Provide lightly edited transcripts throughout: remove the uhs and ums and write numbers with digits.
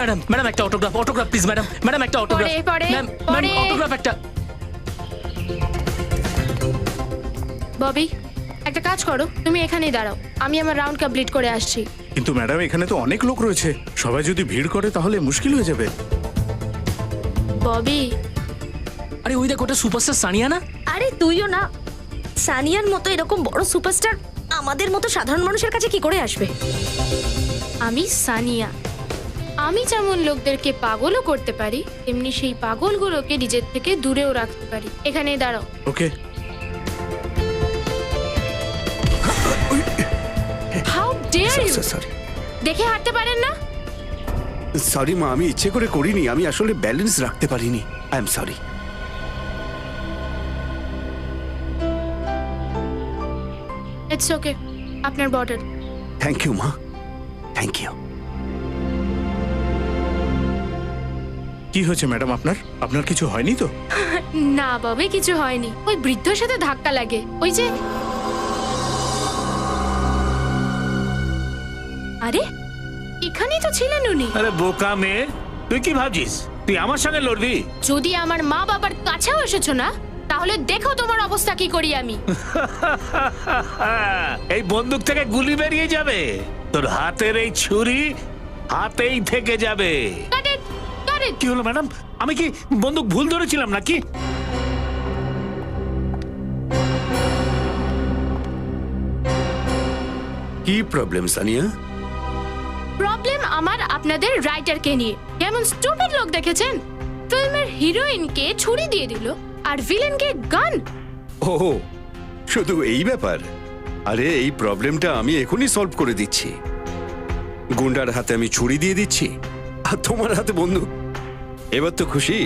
Madam madam একটা autograph autograph please madam madam একটা autograph পরে, ম্যাম পরে। অটোগ্রাফ একটা। ববি একটা কাজ করো, তুমি এখানেই দাঁড়াও, আমি আমার রাউন্ড কমপ্লিট করে আসছি। কিন্তু ম্যাডাম এখানে তো অনেক লোক রয়েছে, সবাই যদি ভিড় করে তাহলে মুশকিল হয়ে যাবে। ববি আরে ওই দেখ ওটা সুপারস্টার সানিয়া না? আরে তুইও না, সানিয়ার মতো এরকম বড় সুপারস্টার আমাদের মতো সাধারণ মানুষের কাছে কি করে আসবে? আমি সানিয়া, আমি যেমন লোকদেরকে পাগলও করতে পারি তেমনি সেই পাগলগুলোকে নিজের থেকে দূরেও রাখতে পারি। এখানেই দাঁড়াও। Okay. How dare you! Sorry দেখে হাঁটতে পারেন না? সরি মা, আমি ইচ্ছে করে করিনি, আমি আসলে ব্যালেন্স রাখতে পারিনি। I am sorry. It's okay, আপনার বটল। থ্যাংক ইউ মা, থ্যাংক ইউ। কি হয়েছে ম্যাডাম আপনার? আপনার কিছু হয়নি তো? না ববি, কিছু হয়নি, ওই বৃদ্ধর সাথে ধাক্কা লাগে, ওই যে। আরে এখানেই তো ছিলেন উনি। আরে বোকা মেয়ে, তুই কি ভাবছিস তুই আমার সঙ্গে লড়বি? যদি আমার মা বাবার কাছেও এসেছো না, তাহলে দেখো তোমার অবস্থা কি করি আমি। এই বন্দুক থেকে গুলি বেরিয়ে যাবে, তোর হাতের এই ছুরি হাতেই থেকে যাবে। Cut it, cut it. কি হলো ম্যাডাম, আমি কি বন্দুক ভুল ধরেছিলাম নাকি? কি প্রবলেম সানিয়া? প্রবলেম আমার আপনাদের রাইটারকে নিয়ে। কেমন স্টুপিড লোক দেখেছেন, ফিল্মের হিরোইনকে ছুরি দিয়ে দিল আর ভিলেনকে গান। ও শুধু এই ব্যাপার? আরে এই প্রবলেমটা আমি এখনই সলভ করে দিচ্ছি। গুন্ডার হাতে আমি ছুরি দিয়ে দিচ্ছি আর তোমার হাতে বন্দুক। এবার তো খুশি?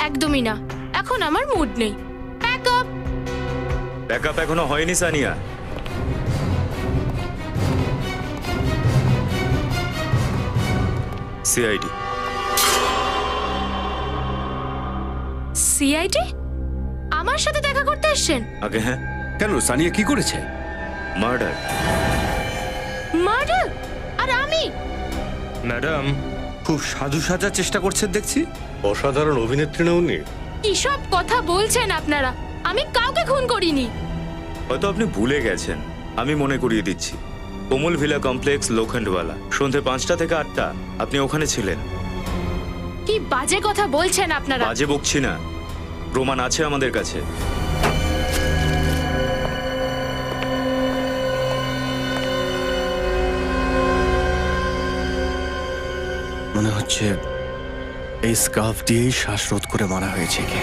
একদমই না, এখন আমার মুড নেই। Pack up. ব্যাকআপ এখনো হয়নি সানিয়া। সিআইডি। সিআইডি আমার সাথে দেখা করতে এসেছেন? আগে হ্যাঁ। কেন, সানিয়া কি করেছে? মার্ডার। মার্ডার? আর আমি? ম্যাডাম খুব সাধু সাজার চেষ্টা করছেন দেখছি। অসাধারণ অভিনেত্রী না উনি? কি সব কথা বলছেন আপনারা? আমি কাউকে খুন করিনি। হয়তো আপনি ভুলে গেছেন, আমি মনে করিয়ে দিচ্ছি। কোমল ভিলা কমপ্লেক্স, লোখণ্ডওয়ালা, সন্ধে 5টা থেকে 8টা আপনি ওখানে ছিলেন। কি বাজে কথা বলছেন আপনারা? বাজে বকছি না, প্রমাণ আছে আমাদের কাছে। মনে হচ্ছে এই স্কার্ফ দিয়েই শ্বাসরোধ করে মারা হয়েছে কে।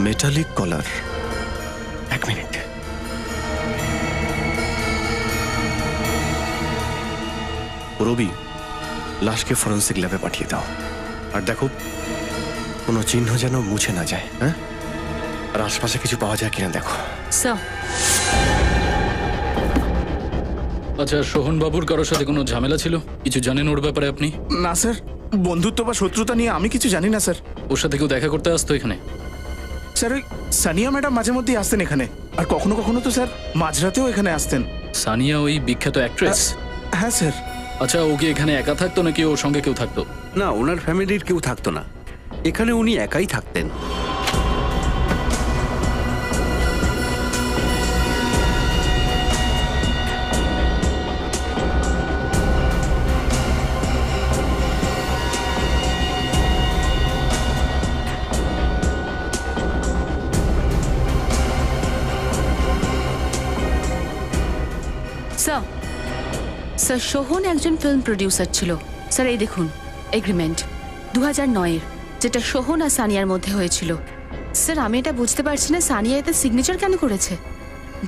মেটালিক কলার। এক মিনিট। রবি, লাশকে ফরেন্সিক ল্যাবে পাঠিয়ে দাও। আর দেখো কোনো চিহ্ন যেন মুছে না যায়। হ্যাঁ, আর আশপাশে কিছু পাওয়া যায় কিনা দেখো। স্যার আচ্ছা, সোহন বাবুর কারোর সাথে কোনো ঝামেলা ছিল? কিছু জানেন ওর ব্যাপারে আপনি? না স্যার, বন্ধুত্ব বা শত্রুতা নিয়ে আমি কিছু জানি না স্যার। ওর সাথে কেউ দেখা করতে আসতো এখানে? স্যার ওই সানিয়া ম্যাডাম মাঝে মধ্যেই আসতেন এখানে, আর কখনো কখনো তো স্যার মাঝরাতেও এখানে আসতেন। সানিয়া ওই বিখ্যাত অ্যাক্ট্রেস? হ্যাঁ স্যার। আচ্ছা, ও কি এখানে একা থাকতো নাকি ওর সঙ্গে কেউ থাকতো? না, ওনার ফ্যামিলির কেউ থাকতো না, এখানে উনি একাই থাকতেন। স্যার, স্যার সোহন একজন ফিল্ম প্রডিউসার ছিল। স্যার এই দেখুন এগ্রিমেন্ট 2009-এর, যেটা সোহন আর সানিয়ার মধ্যে হয়েছিল। স্যার আমি এটা বুঝতে পারছি না সানিয়া এতে সিগনেচার কেন করেছে,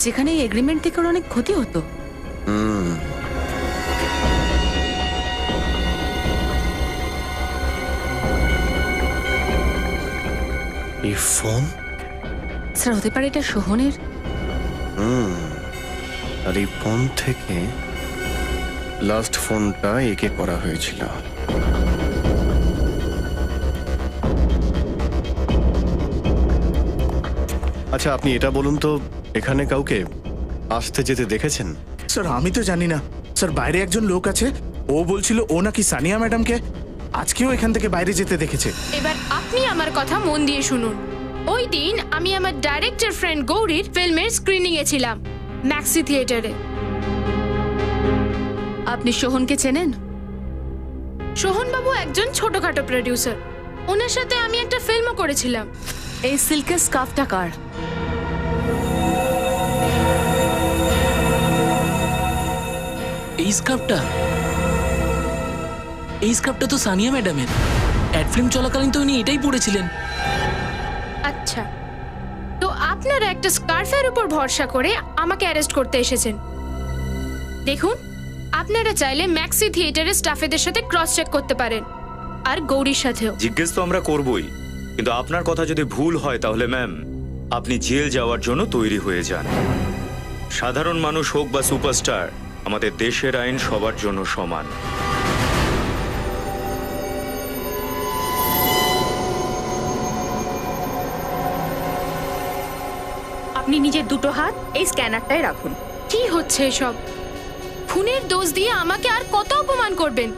যেখানে এই এগ্রিমেন্ট থেকে ওর অনেক ক্ষতি হতো। এই ফোন? স্যার হতে পারে এটা সোহনের। আর এই ফোন থেকে লাস্ট ফোনটা একে করা হয়েছিল। আচ্ছা আপনি এটা বলুন তো, এখানে কাউকে আসতে যেতে দেখেছেন? স্যার আমি তো জানি না স্যার, বাইরে একজন লোক আছে, ও বলছিল ও নাকি সানিয়া ম্যাডামকে আজকেও এখান থেকে বাইরে যেতে দেখেছে। এবার আপনি আমার কথা মন দিয়ে শুনুন। ওই দিন আমি আমার ডাইরেক্টর ফ্রেন্ড গৌরীর ফিল্মের স্ক্রিনিং এ ছিলাম ম্যাক্সি থিয়েটারে। আপনি সোহনকে চেনেন? সোহনবাবু একজন ছোটখাটো প্রডিউসার, ওনার সাথে আমি একটা ফিল্মও করেছিলাম। এই সিল্কের স্কার্ফটা কার? এই স্কার্ফটা তো সানিয়া ম্যাডামের। অ্যাড ফিল্ম চলাকালীন তো উনি এটাই পড়েছিলেন। আচ্ছা, তো আপনারা একটা স্কার্ফের উপর ভরসা করে আমাকে অ্যারেস্ট করতে এসেছেন। দেখুন, আপনারা চাইলে ম্যাক্সি থিয়েটারের স্টাফেদের সাথে ক্রস চেক করতে পারেন, আর গৌরীর সাথেও। জিজ্ঞেস তো আমরা করবই, কিন্তু আপনার কথা যদি ভুল হয় তাহলে ম্যাম আপনি জেল যাওয়ার জন্য তৈরি হয়ে যান। সাধারণ মানুষ হোক বা সুপারস্টার, আমাদের দেশের আইন সবার জন্য সমান। আপনি নিজের দুটো হাত এই স্ক্যানারটায় রাখুন। কি হচ্ছে এসব? খুনের দোষ দিয়ে আমাকে আর কত অপমান করবেন?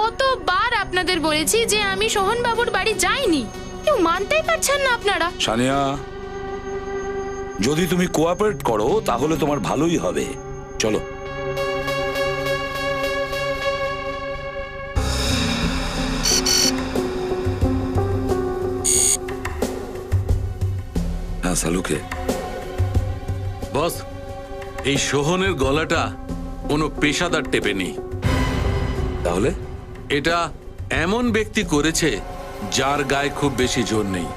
কতবার আপনাদের বলেছি যে আমি সোহন বাবুর বাড়ি যাইনি, কেউ মানতেই পারছেন না আপনারা। সানিয়া, যদি তুমি কোঅপারেট করো তাহলে তোমার ভালোই হবে। চলো। হ্যাঁ সালুকে। বস, এই সোহনের গলাটা কোনো পেশাদার টেপে নেই। তাহলে এটা এমন ব্যক্তি করেছে যার গায়ে খুব বেশি জোর নেই।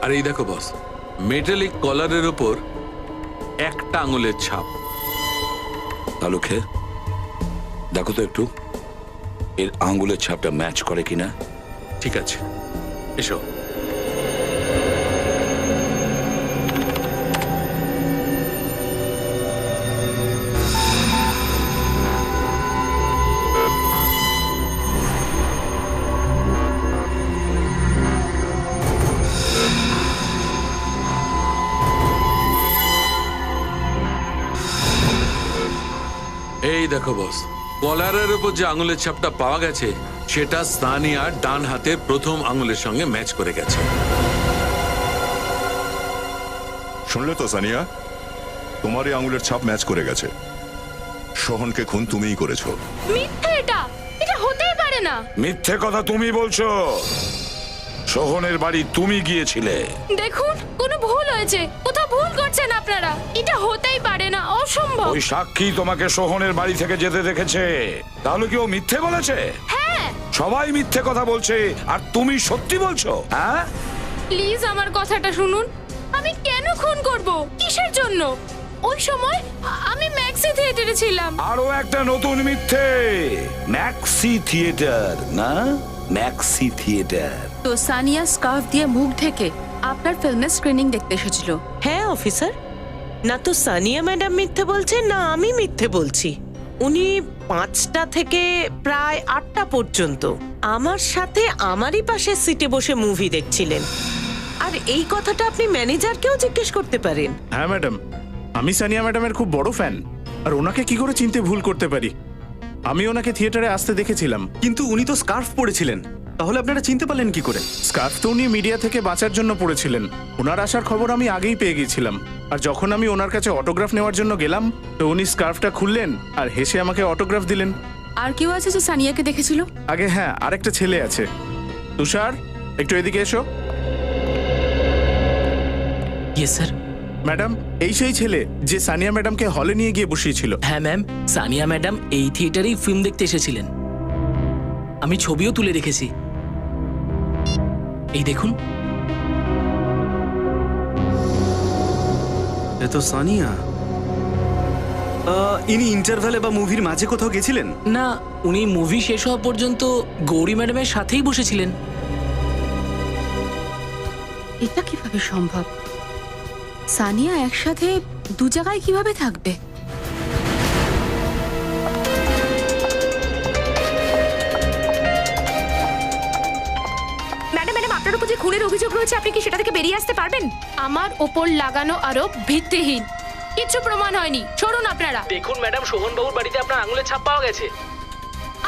আর এই দেখো বস, মেটালিক কলারের ওপর একটা আঙুলের ছাপ। সালুকে দেখো তো একটু এর আঙ্গুলের ছাপটা ম্যাচ করে কিনা। ঠিক আছে, এসো। এই দেখো বস, কলারের উপর যে আঙুলের ছাপটা পাওয়া গেছে সেটা সানিয়ার ডান হাতের প্রথম আঙুলের সঙ্গে ম্যাচ করে গেছে। শুনলে তো সানিয়া, তোমার এই আঙুলের ছাপ ম্যাচ করে গেছে। সোহনকে খুন তুমিই করেছো। মিথ্যে, এটা হতেই পারে না। মিথ্যে কথা তুমি বলছো। সোহনের বাড়ি তুমি গিয়েছিলে। দেখুন, কোনো ভুল হয়েছে, কোথাও ভুল করছেন আপনারা। এটা হতেই পারে না, অসম্ভব। ওই সাক্ষী তোমাকে সোহনের বাড়ি থেকে যেতে দেখেছে। তাহলে কি ও মিথ্যে বলেছে? হ্যাঁ। সবাই মিথ্যে কথা বলছে আর তুমি সত্যি বলছো? হ্যাঁ, প্লিজ আমার কথাটা শুনুন। আমি কেন খুন করব? কিসের জন্য? ওই সময় আমি ম্যাক্সি থিয়েটারে ছিলাম। আরো একটা নতুন মিথ্যে। ম্যাক্সি থিয়েটার না, ম্যাক্সি থিয়েটার। তো সানিয়া স্কার্ফ দিয়ে মুখ ঢেকে আপনার ফিল্মের স্ক্রিনিং দেখতে এসেছিল। হ্যাঁ অফিসার, না তো সানিয়া ম্যাডাম মিথ্যে বলছে না আমি মিথ্যে বলছি। উনি 5টা থেকে প্রায় 8টা পর্যন্ত আমার সাথে আমারই পাশে সিটে বসে মুভি দেখছিলেন। আর এই কথাটা আপনি ম্যানেজারকেও জিজ্ঞেস করতে পারেন। হ্যাঁ ম্যাডাম, আমি সানিয়া ম্যাডামের খুব বড় ফ্যান, আর ওনাকে কি করে চিনতে ভুল করতে পারি? আমি ওনাকে থিয়েটারে আসতে দেখেছিলাম। কিন্তু উনি তো স্কার্ফ পরেছিলেন, তাহলে আপনারা চিনতে পারলেন কি করে? স্কার্ফ তো উনি মিডিয়া থেকে বাঁচার জন্য পড়েছিলেন। ওনার আসার খবর আমি আগেই পেয়ে গিয়েছিলাম, আর যখন আমি ওনার কাছে অটোগ্রাফ নেওয়ার জন্য গেলাম তো উনি স্কার্ফটা খুললেন আর হেসে আমাকে অটোগ্রাফ দিলেন। আর কেউ আছে যে সানিয়াকে দেখেছিল? আগে হ্যাঁ, আরেকটা ছেলে আছে। তুষার, একটু এদিকে এসো। Yes sir. ম্যাডাম, এই সেই ছেলে যে সানিয়া ম্যাডামকে হলে নিয়ে গিয়ে বসিয়েছিল। হ্যাঁ ম্যাম, সানিয়া ম্যাডাম এই থিয়েটারেই ফিল্ম দেখতে এসেছিলেন। আমি ছবিও তুলে রেখেছি, এই দেখুন। এ তো সানিয়া। ইনি ইন্টারভ্যালে বা মুভির মাঝে কোথাও গেছিলেন? না, উনি মুভি শেষ হওয়া পর্যন্ত গৌরী ম্যাডামের সাথেই বসেছিলেন। এটা কিভাবে সম্ভব? সানিয়া একসাথে দু জায়গায় কিভাবে থাকবে? ম্যাডাম ম্যাডাম আপনার উপর যে খুনের অভিযোগ রয়েছে আপনি কি সেটা থেকে বেরিয়ে আসতে পারবেন? আমার ওপর লাগানো আরোপ ভিত্তিহীন, কিচ্ছু প্রমাণ হয়নি। সরুন আপনারা। দেখুন ম্যাডাম, সোহন বাবুর বাড়িতে আপনার আঙুলের ছাপ পাওয়া গেছে।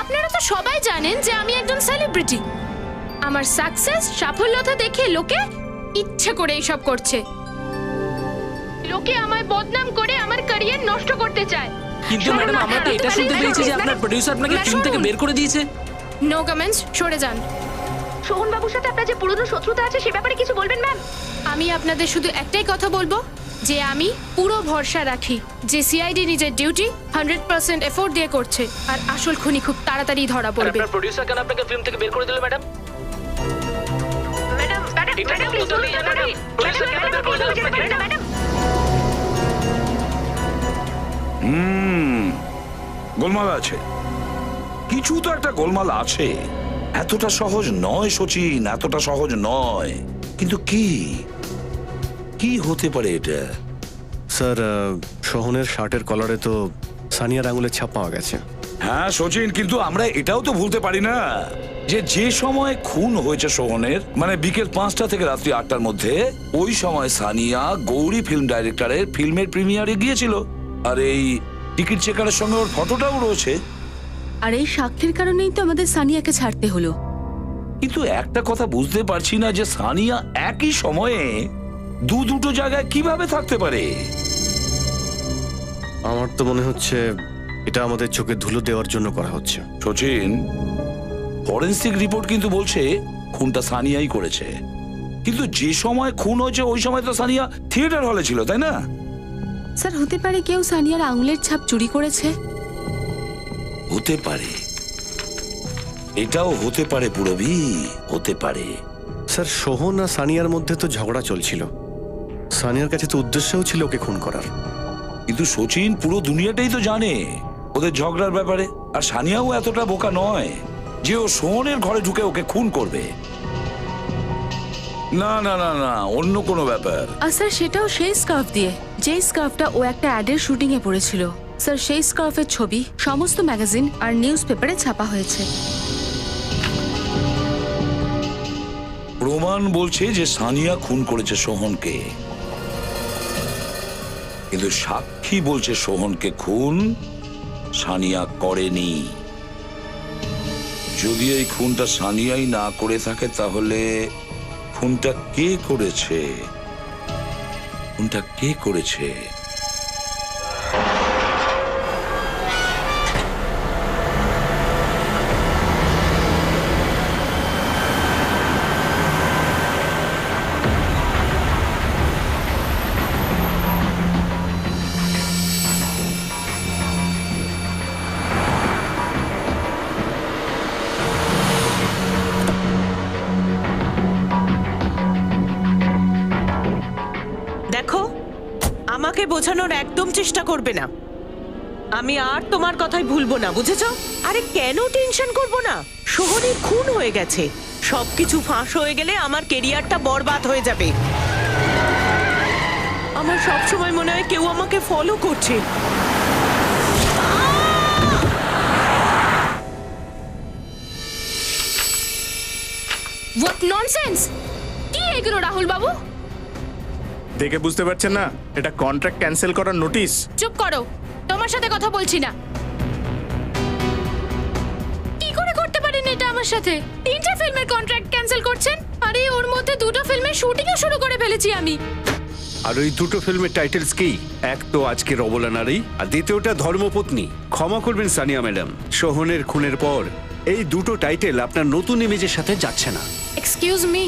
আপনারা তো সবাই জানেন যে আমি একজন সেলিব্রিটি। আমার সাকসেস, সাফল্যতা দেখে লোকে ইচ্ছে করে এইসব করছে। লোকে আমায় বদনাম করে আমার ক্যারিয়ার নষ্ট করতে চায়। কিন্তু ম্যাডাম, আমরা তো এটা শুনতে পেয়েছি যে আপনার প্রোডিউসার আপনাকে ফিল্ম থেকে বের করে দিয়েছে। নো কমেন্টস, সরে যান। সোহন বাবুর সাথে আপনার যে পুরনো শত্রুতা আছে সে ব্যাপারে কিছু বলবেন ম্যাম? আমি আপনাদের শুধু একটাই কথা বলবো যে আমি পুরো ভরসা রাখি যে সিআইডি নিজের ডিউটি 100% এফোর্ট দিয়ে করছে, আর আসল খুনি খুব তাড়াতাড়ি ধরা পড়বে। আপনার প্রোডিউসার কেন আপনাকে ফিল্ম থেকে বের করে দিল madam? Madam madam madam please বলুন না ম্যাডাম। ম্যাডাম গোলমাল আছে, কিছু তো একটা গোলমাল আছে। এতটা সহজ নয় সচিন, এতটা সহজ নয়। কিন্তু কি কি হতে পারে এটা? স্যার, সোহনের শার্টের কলারে তো সানিয়ার আঙুলের ছাপ পাওয়া গেছে। হ্যাঁ সচিন, কিন্তু আমরা এটাও তো ভুলতে পারি না যে সময় খুন হয়েছে সোহনের, মানে বিকেল 5টা থেকে রাত্রি 8টার মধ্যে, ওই সময় সানিয়া গৌরী ফিল্ম ডাইরেক্টরের ফিল্মের প্রিমিয়ারে গিয়েছিল। আর এই টিকিট চেকারের সঙ্গে ওর ফটোটাও রয়েছে। আর এই সাক্ষীর কারণেই তো আমাদের সানিয়াকে ছাড়তে হলো। কিন্তু একটা কথা বুঝতে পারছি না যে সানিয়া একই সময়ে দুটো জায়গায় কিভাবে থাকতে পারে। আমার তো মনে হচ্ছে এটা আমাদের চোখে ধুলো দেওয়ার জন্য করা হচ্ছে। সচিন, ফরেন্সিক রিপোর্ট কিন্তু বলছে খুনটা সানিয়াই করেছে। কিন্তু যে সময় খুন হয়েছে ওই সময় তো সানিয়া থিয়েটার হলে ছিল, তাই না? স্যার, হতে পারে কেউ সানিয়ার আঙুলের ছাপ চুরি করেছে। হতে পারে, এটাও হতে পারে পুরবি, হতে পারে। স্যার, সোহন আর সানিয়ার মধ্যে তো ঝগড়া চলছিল। সানিয়ার কাছে তো উদ্দেশ্যও ছিল ওকে খুন করার। কিন্তু সচিন, পুরো দুনিয়াটাই তো জানে ওদের ঝগড়ার ব্যাপারে। আর সানিয়াও এতটা বোকা নয় যে ও সোহনের ঘরে ঢুকে ওকে খুন করবে। না না না না, অন্য কোনো ব্যাপার। আর স্যার, সেটাও সেই স্কার্ফ দিয়ে, যে স্কার্ফটা ও একটা অ্যাডের শুটিং এ পরেছিল। স্যার, সেই স্কার্ফের ছবি সমস্ত ম্যাগাজিন আর নিউজ পেপারে ছাপা হয়েছে। প্রমাণ বলছে যে সানিয়া খুন করেছে সোহনকে, কিন্তু সাক্ষী বলছে সোহনকে খুন সানিয়া করেনি। যদি এই খুনটা সানিয়াই না করে থাকে তাহলে খুনটা কে করেছে? খুনটা কে করেছে? দেখো, আমাকে বোঝানোর একদম চেষ্টা করবে না। আমি আর তোমার কথাই ভুলবো না, বুঝেছো? আরে কেন টেনশন করব না? সোহনের খুন হয়ে গেছে, সবকিছু ফাঁস হয়ে গেলে আমার কেরিয়ারটা বরবাদ হয়ে যাবে। আমার সব সময় মনে হয় কেউ আমাকে ফলো করছে। What nonsense! কি এগুলো রাহুল বাবু? দেখে বুঝতে পারছেন না এটা কন্ট্রাক্ট ক্যান্সেল করার নোটিশ? চুপ করো, তোমার সাথে কথা বলছি না। কি করে করতে পারেন এটা আমার সাথে? 3টে ফিল্মের কন্ট্রাক্ট ক্যান্সেল করছেন? আরে ওর মধ্যে 2টো ফিল্মের শুটিংও শুরু করে ফেলেছি আমি। আর ওই দুটো ফিল্মের টাইটেলস কি? এক তো আজকে রবলা নারী, আর দ্বিতীয়টা ধর্মপত্নী। ক্ষমা করবেন সানিয়া ম্যাডাম, সোহনের খুনের পর এই দুটো টাইটেল আপনার নতুন ইমেজের সাথে যাচ্ছে না। এক্সকিউজ মি,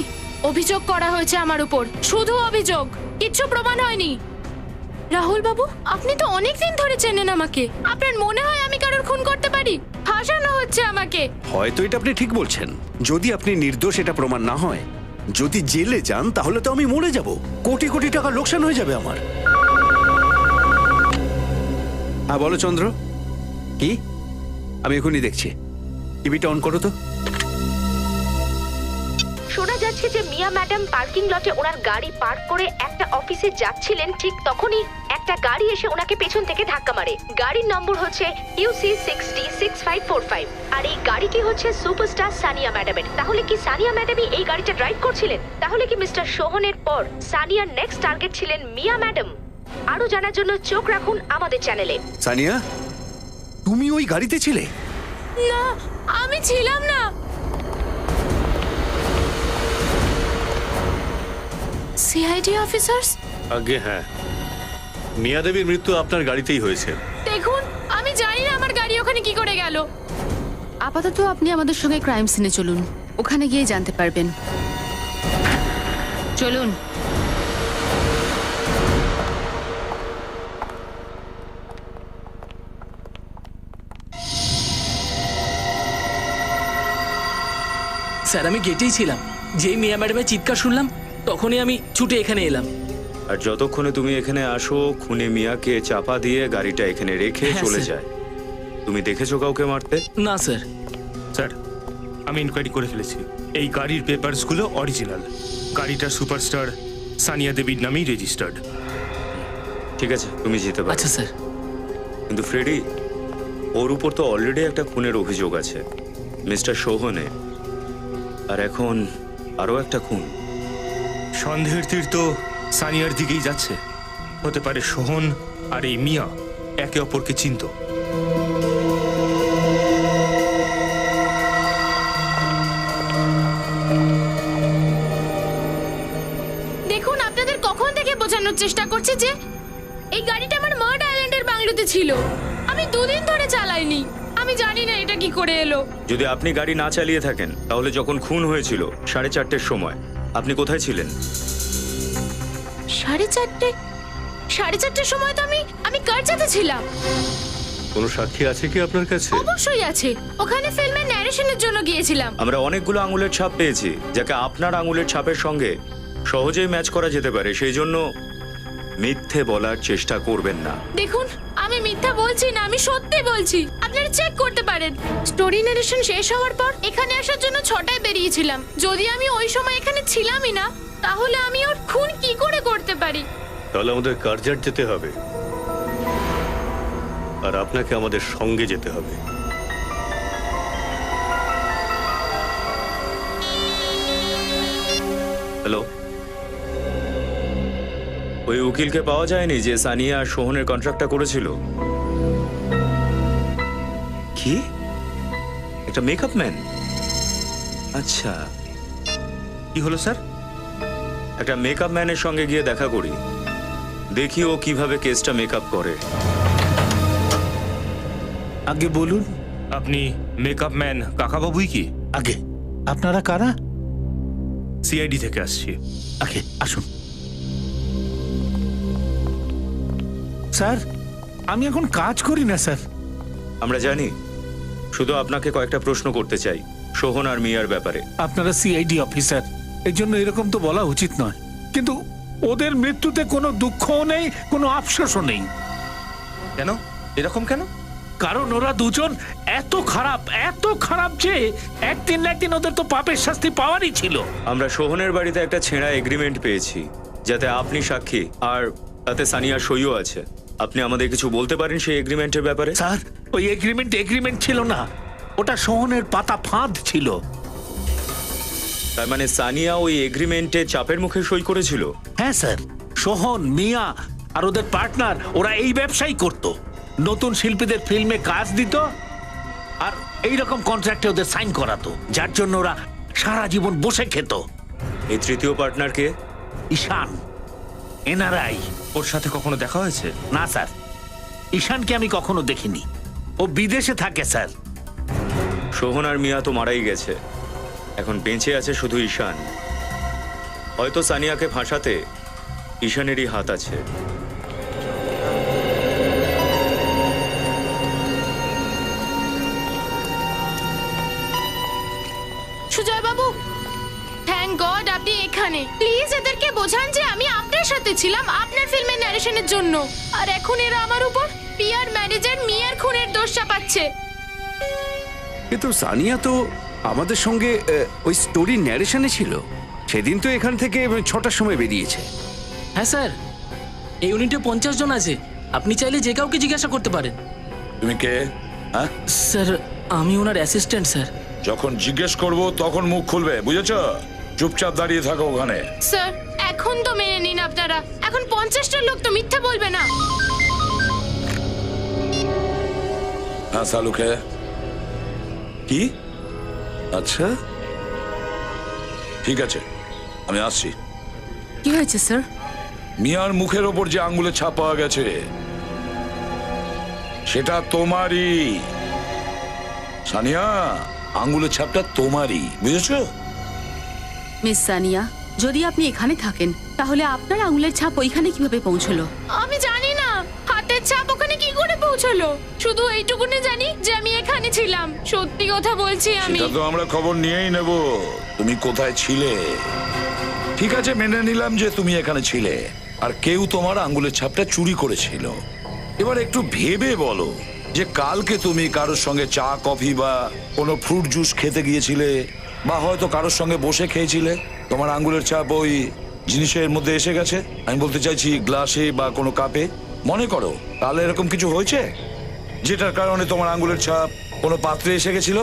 অভিযোগ করা হয়েছে আমার উপর, শুধু অভিযোগ, কিচ্ছু প্রমাণ হয়নি। রাহুল বাবু, আপনি তো অনেক দিন ধরে চেনেন আমাকে। আপনার মনে হয় আমি কারোর খুন করতে পারি? ফাঁসানো হচ্ছে আমাকে। হয়তো এটা আপনি ঠিক বলছেন। যদি আপনি নির্দোষ এটা প্রমাণ না হয়, যদি জেলে যান, তাহলে তো আমি মরে যাব, কোটি কোটি টাকা লোকসান হয়ে যাবে আমার। হ্যাঁ বলো চন্দ্র, কি? আমি এখনই দেখছি। টিভিটা অন করো তো। শোনা যাচ্ছে যে মিয়া ম্যাডাম পার্কিং লটে ওনার গাড়ি পার্ক করে একটা অফিসে যাচ্ছিলেন, ঠিক তখনই একটা গাড়ি এসে ওনাকে পেছন থেকে ধাক্কা মারে। গাড়ির নম্বর হচ্ছে UC606545 আর এই গাড়িটি হচ্ছে সুপারস্টার সানিয়া ম্যাডামের। তাহলে কি সানিয়া ম্যাডামই এই গাড়িটা ড্রাইভ করছিলেন? তাহলে কি মিস্টার সোহনের পর সানিয়ার নেক্সট টার্গেট ছিলেন মিয়া ম্যাডাম? আরো জানার জন্য চোখ রাখুন আমাদের চ্যানেলে। সানিয়া, তুমি ওই গাড়িতে ছিলে? না, আমি ছিলাম না। সিআইডি অফিসার্স, আগে হ্যাঁ, মিয়া দেবীর মৃত্যু আপনার গাড়িতেই হয়েছে। দেখুন, আমি জানি না আমার গাড়ি ওখানে কি করে গেল। আপাতত আপনি আমাদের সঙ্গে ক্রাইম সিনে চলুন, ওখানে গিয়ে জানতে পারবেন। চলুন। স্যার আমি গেটেই ছিলাম, যেই মিয়া ম্যাডামের চিৎকার শুনলাম তখনই আমি ছুটে এখানে এলাম। আর যতক্ষণে তুমি এখানে আসো, খুনে মিয়াকে চাপা দিয়ে গাড়িটা এখানে রেখে হ্যাঁ, চলে স্যার। যায়। তুমি দেখেছো কাউকে মারতে? না স্যার। স্যার, আমি ইনকোয়ারি করে ফেলেছি। এই গাড়ির পেপারসগুলো অরিজিনাল। গাড়িটা সুপারস্টার সানিয়া দেবীর নামেই রেজিস্টার্ড। ঠিক আছে, তুমি যেতে পারো। আচ্ছা স্যার। কিন্তু ফ্রেডি, ওর উপর তো অলরেডি একটা খুনের অভিযোগ আছে, মিস্টার সোহনে। আর এখন আরো একটা খুন। সন্দেহের তীর তো সানিয়ার দিকেই যাচ্ছে। হতে পারে সোহন আর এই মিয়া একে অপরকে চিনত। দেখুন, আপনাদের কখন থেকে বোঝানোর চেষ্টা করছি যে এই গাড়িটা আমার মার্ড আইল্যান্ডের বাংলোতে ছিল। আমি 2 দিন ধরে চালাইনি। আমি জানি না এটা কি করে এলো। যদি আপনি গাড়ি না চালিয়ে থাকেন, তাহলে যখন খুন হয়েছিল 4:30-র সময় আপনি কোথায় ছিলেন? 4:30 সময় তো আমি কারজাতে ছিলাম। কোনো সাক্ষী আছে কি আপনার কাছে? অবশ্যই আছে, ওখানে ফিল্মের ন্যারেশনের জন্য গিয়েছিলাম। আমরা অনেকগুলো আঙুলের ছাপ পেয়েছি, যাকে আপনার আঙুলের ছাপের সঙ্গে সহজেই ম্যাচ করা যেতে পারে। সেই জন্য মিথ্যে বলার চেষ্টা করবেন না। দেখুন, আমি মিথ্যা বলছি না, আমি সত্যি বলছি। আপনারা চেক করতে পারেন। স্টোরি ন্যারেশন শেষ হওয়ার পর এখানে আসার জন্য 6টায় বেরিয়েছিলাম। যদি আমি ওই সময় এখানে ছিলামই না, তাহলে আমি ওর খুন কি করে করতে পারি? তাহলে আমাদের কার্জার যেতে হবে, আর আপনাকে আমাদের সঙ্গে যেতে হবে। হ্যালো, ওই উকিলকে পাওয়া যায়নি যে সানিয়া আর সোহনের কন্ট্রাক্টটা করেছিল? কি? একটা মেকআপ ম্যান? আচ্ছা, কি হলো স্যার? একটা মেকআপ ম্যানের সঙ্গে গিয়ে দেখা করি, দেখি ও কিভাবে কেসটা মেকআপ করে। আগে বলুন, আপনি মেকআপ ম্যান কাকাবাবুই কি? আগে আপনারা কারা? সিআইডি থেকে আসছি। আগে আসুন। স্যার, আমি এখন কাজ করি না স্যার। আমরা জানি, শুধু আপনাকে কয়েকটা প্রশ্ন করতে চাই সোহন আর মিয়ার ব্যাপারে। আপনারা সিআইডি অফিসার, এই জন্য এরকম তো বলা উচিত নয়, কিন্তু ওদের মৃত্যুতে কোনো দুঃখও নেই, কোনো আফসোসও নেই। কেন এরকম কেন? কারণ ওরা দুজন এত খারাপ যে একদিন না একদিন ওদের তো পাপের শাস্তি পাওয়ারই ছিল। আমরা সোহনের বাড়িতে একটা ছেঁড়া এগ্রিমেন্ট পেয়েছি, যাতে আপনি সাক্ষী আর তাতে সানিয়ার সইও আছে। আপনি আমাদের কিছু বলতে পারেন সেই এগ্রিমেন্টের ব্যাপারে? স্যার, ওই এগ্রিমেন্ট ছিল না, ওটা সোহনের পাতা ফাঁদ ছিল। তার মানে সানিয়া ওই এগ্রিমেন্টে চাপের মুখে সই করেছিল? হ্যাঁ স্যার, সোহন, মিয়া আর ওদের পার্টনার ওরা এই ব্যবসাই করত। নতুন শিল্পীদের ফিল্মে কাজ দিত আর এই রকম কন্ট্রাক্টে ওদের সাইন করাতো, যার জন্য ওরা সারা জীবন বসে খেত। এই তৃতীয় পার্টনার কে? ঈশান, এনআরআই। ওর সাথে কখনো দেখা হয়েছে? না স্যার, ঈশানকে আমি কখনো দেখিনি, ও বিদেশে থাকে স্যার। সোহন আর মিয়া তো মারাই গেছে, এখন বেঁচে আছে শুধু ঈশান। হয়তো সানিয়াকে ফাঁসাতে ঈশানেরই হাত আছে। সুজয় বাবু, থ্যাংক গড আপনি এখানে। প্লিজ এদেরকে বোঝান যে আমি আপনার সাথে ছিলাম আপনার ফিল্মের ন্যারেশনের জন্য, আর এখন এরা আমার উপর পিআর ম্যানেজার মিয়ার খুনের দোষ চাপাচ্ছে। কিন্তু সানিয়া তো আমাদের সঙ্গে ওই স্টোরি ন্যারেশনে ছিল। সেদিন তো এখান থেকে 6টার সময় বেরিয়েছে। হ্যাঁ স্যার, এই ইউনিটে 50 জন আছে, আপনি চাইলে যে কাউকে জিজ্ঞাসা করতে পারেন। তুমি কে? হ্যাঁ, স্যার আমি ওনার অ্যাসিস্ট্যান্ট স্যার। যখন জিজ্ঞেস করব তখন মুখ খুলবে, বুঝেছো? চুপচাপ দাঁড়িয়ে থাকো ওখানে। স্যার এখন তো মেনে নিন আপনারা, এখন 50টা লোক তো মিথ্যে বলবে না। হ্যাঁ সালুকে, কি? আচ্ছা ঠিক আছে, আমি আসছি। কি হয়েছে স্যার? মিয়ার মুখের ওপর যে আঙ্গুলের ছাপ পাওয়া গেছে সেটা তোমারই। সানিয়া, আঙ্গুলের ছাপটা তোমারই, বুঝেছো? মিস সানিয়া, যদি আপনি এখানে থাকেন তাহলে আপনার আঙুলের ছাপ ওইখানে কিভাবে পৌঁছলো? আমি জানি না হাতের ছাপ ওখানে কি করে পৌঁছলো, শুধু এইটুকুনি জানি যে আমি এখানে ছিলাম। সত্যি কথা বলছি আমি। সেটা তো আমরা খবর নিয়েই নেব, তুমি কোথায় ছিলে। ঠিক আছে, মেনে নিলাম যে তুমি এখানে ছিলে আর কেউ তোমার আঙ্গুলের ছাপটা চুরি করেছিল। এবার একটু ভেবে বলো যে কালকে তুমি কারোর সঙ্গে চা কফি বা কোনো ফ্রুট জুস খেতে গিয়েছিলে বা হয়তো কারোর সঙ্গে বসে খেয়েছিলে, তোমার আঙ্গুলের ছাপ ওই জিনিসের মধ্যে এসে গেছে। আমি বলতে চাইছি গ্লাসে বা কোনো কাপে। মনে করো তাহলে এরকম কিছু হয়েছে যেটার কারণে তোমার আঙ্গুলের ছাপ কোনো পাত্রে এসে গেছিল।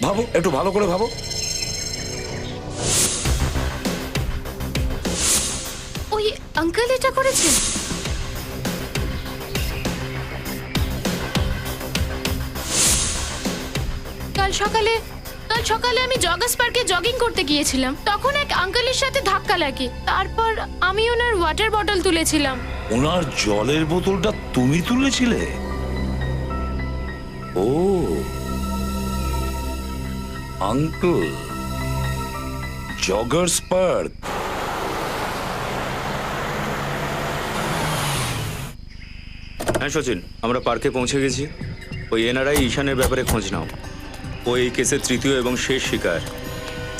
ভাবো, একটু ভালো করে ভাবো। ওই আঙ্কেল এটা করেছে? কাল সকালে আমি জগার্স পার্কে জগিং করতে গিয়েছিলাম, তখন এক আঙ্কেলের সাথে ধাক্কা লাগে। তারপর আমি ওনার ওয়াটার বটল তুলেছিলাম। ওনার জলের বোতলটা তুমি তুলেছিলে? ও আঙ্কেল, জগার্স পার্ক। হ্যাঁ সচিন, আমরা পার্কে পৌঁছে গেছি। ওই এনআরআই ঈশানের ব্যাপারে খোঁজ নাও। ওই এই কেসের তৃতীয় এবং শেষ শিকার।